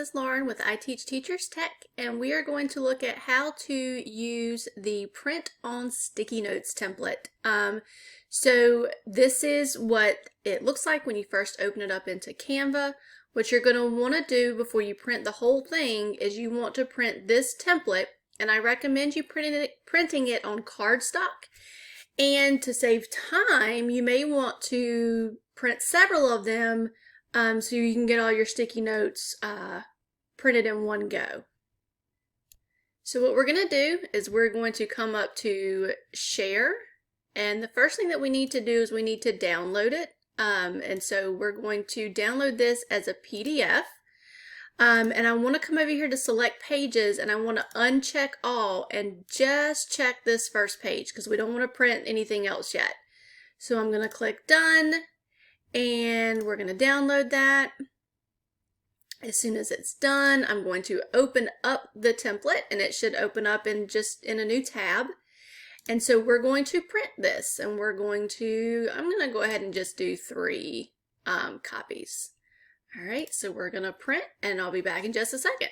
is Lauren with I Teach Teachers Tech, and we are going to look at how to use the Print on Sticky Notes template. So this is what it looks like when you first open it up into Canva. What you're going to want to do before you print the whole thing is you want to print this template, and I recommend you printing it on cardstock. And to save time, you may want to print several of them so you can get all your sticky notes printed in one go. So what we're going to do is we're going to come up to Share, and the first thing that we need to do is we need to download it. And so we're going to download this as a PDF. And I want to come over here to select pages, and I want to uncheck all and just check this first page because we don't want to print anything else yet. So I'm going to click Done, and we're going to download that. As soon as it's done, I'm going to open up the template, and it should open up in a new tab. And so we're going to print this, and I'm going to go ahead and just do 3 copies. All right, so we're going to print, and I'll be back in just a second.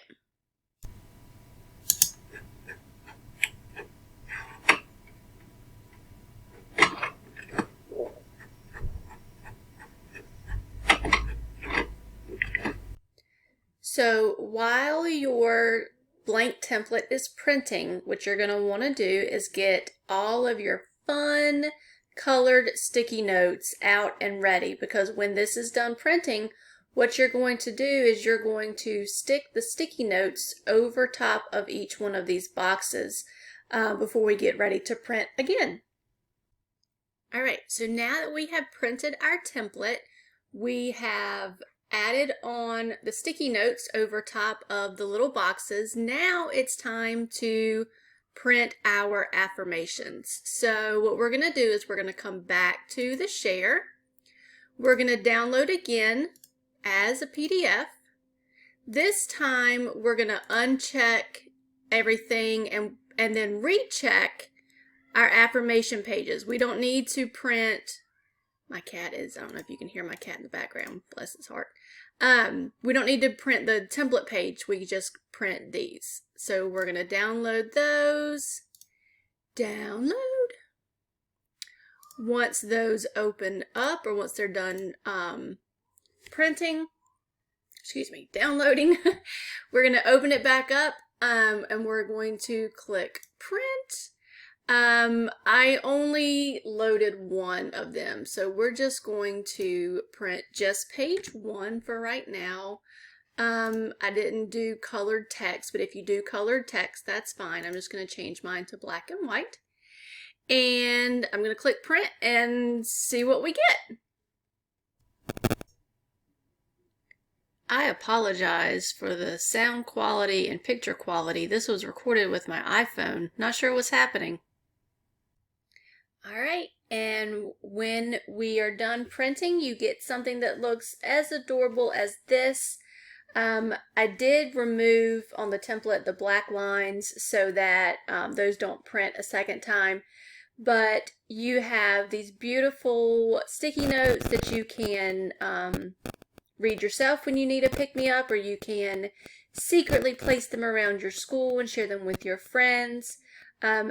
So while your blank template is printing, what you're going to want to do is get all of your fun colored sticky notes out and ready, because when this is done printing, what you're going to do is you're going to stick the sticky notes over top of each one of these boxes before we get ready to print again. All right, so now that we have printed our template, we have added on the sticky notes over top of the little boxes. Now it's time to print our affirmations. So what we're going to do is we're going to come back to the Share. We're going to download again as a PDF. This time we're going to uncheck everything and then recheck our affirmation pages. We don't need to print, my cat is, I don't know if you can hear my cat in the background, bless his heart. We don't need to print the template page, we just print these. So we're going to download those, download. Once those open up, or once they're done downloading, we're going to open it back up, and we're going to click print. I only loaded one of them, so we're just going to print just page 1 for right now. I didn't do colored text, but if you do colored text, that's fine. I'm just going to change mine to black and white. And I'm going to click print and see what we get. I apologize for the sound quality and picture quality. This was recorded with my iPhone. Not sure what's happening. All right, and when we are done printing, you get something that looks as adorable as this. I did remove on the template the black lines so that those don't print a second time. But you have these beautiful sticky notes that you can read yourself when you need a pick-me-up, or you can secretly place them around your school and share them with your friends.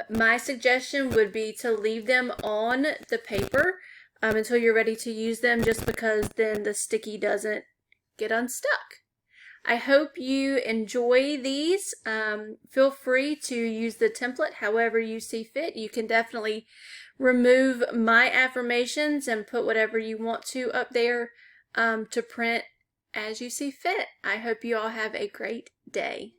My suggestion would be to leave them on the paper until you're ready to use them, just because then the sticky doesn't get unstuck. I hope you enjoy these. Feel free to use the template however you see fit. You can definitely remove my affirmations and put whatever you want to up there to print as you see fit. I hope you all have a great day.